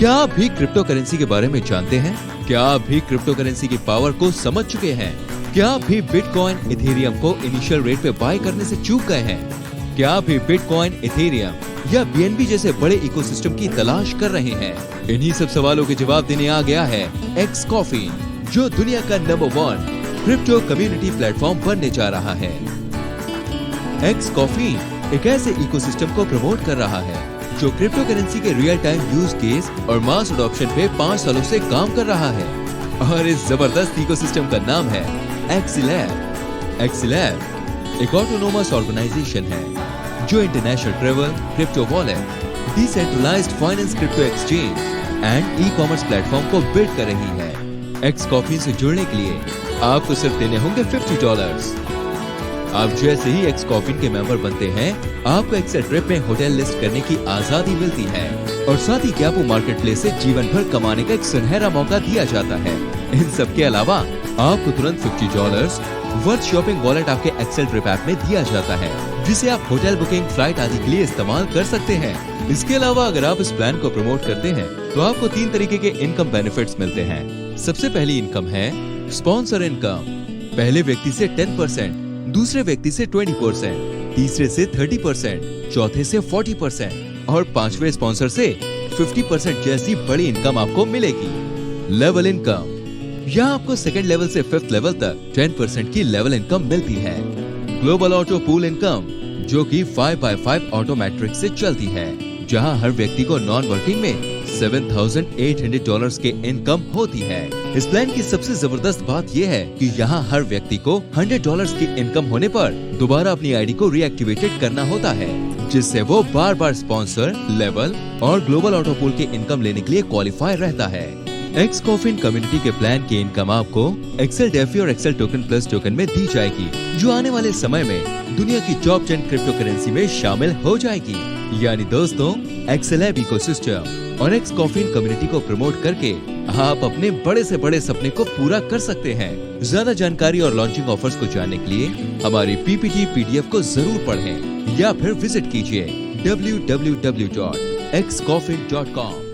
क्या आप भी क्रिप्टो करेंसी के बारे में जानते हैं? क्या आप भी क्रिप्टो करेंसी की पावर को समझ चुके हैं? क्या आप भी बिटकॉइन, इथेरियम को इनिशियल रेट पे बाय करने से चूक गए हैं? क्या आप भी बिटकॉइन, इथेरियम या बीएनबी जैसे बड़े इकोसिस्टम की तलाश कर रहे हैं? इन्हीं सब सवालों के जवाब देने आ गया है एक्सकॉफिन, जो दुनिया का नंबर 1 क्रिप्टो कम्युनिटी प्लेटफॉर्म बनने जा रहा है। एक्सकॉफिन एक ऐसे इकोसिस्टम को प्रमोट कर रहा है जो क्रिप्टो करेंसी के रियल टाइम यूज केस और मास अडॉप्शन पे 5 सालों से काम कर रहा है। और इस जबरदस्त इकोसिस्टम का नाम है एक्सलैब। एक्सलैब एक ऑटोनोमस ऑर्गेनाइजेशन है जो international travel, crypto wallet, decentralised finance, crypto exchange and e commerce platform को बिल्ड कर रही है। एक्सकॉफिन से जुड़ने के लिए आपको सिर्फ देने होंगे $50। आप जैसे ही एक्सकॉफिन के मेंबर बनते हैं, आपको एक्सेल ट्रिप में होटल लिस्ट करने की आजादी मिलती है और साथ ही गैपो मार्केट प्लेस से जीवन भर कमाने का एक सुनहरा मौका दिया जाता है। इन सब के अलावा आपको तुरंत $50 वर्थ शॉपिंग वॉलेट आपके एक्सेल ट्रिप ऐप में दिया जाता है, जिसे आप होटल बुकिंग, फ्लाइट आदि के लिए इस्तेमाल कर सकते हैं। इसके अलावा अगर आप इस प्लान को प्रमोट करते हैं तो आपको 3 तरीके के इनकम बेनिफिट्स मिलते हैं। सबसे पहली इनकम है स्पॉन्सर इनकम। पहले व्यक्ति से 10%, दूसरे व्यक्ति से 20%, तीसरे से 30%, चौथे से 40% और 5वें स्पॉन्सर से 50% जैसी बड़ी इनकम आपको मिलेगी। लेवल इनकम, यहाँ आपको सेकंड लेवल से 5th लेवल तक 10% की लेवल इनकम मिलती है। ग्लोबल ऑटो पूल इनकम, जो कि 5x5 ऑटो मैट्रिक्स से चलती है, जहाँ हर व्यक्ति को नॉन वर्किंग में $7,800 के इनकम होती है। इस प्लान की सबसे जबरदस्त बात यह है कि यहाँ हर व्यक्ति को $100 की इनकम होने पर दोबारा अपनी आईडी को रीएक्टिवेटेड करना होता है, जिससे वो बार बार स्पॉन्सर, लेवल और ग्लोबल ऑटो पूल की इनकम लेने के लिए क्वालिफाई रहता है। एक्सकॉफिन कम्युनिटी के प्लान की इनकम आपको एक्सेल डेफी और एक्सेल टोकन प्लस टोकन में दी जाएगी, जो आने वाले समय में दुनिया की टॉप 10 क्रिप्टो करेंसी में शामिल हो जाएगी। यानी दोस्तों, एक्सलैब इकोसिस्टम और एक्सकॉफिन कम्युनिटी को प्रमोट करके आप अपने बड़े से बड़े सपने को पूरा कर सकते हैं। ज्यादा जानकारी और लॉन्चिंग ऑफर्स को जानने के लिए हमारी PPT PDF को जरूर पढ़ें या फिर विजिट कीजिए www.xcoffin.com।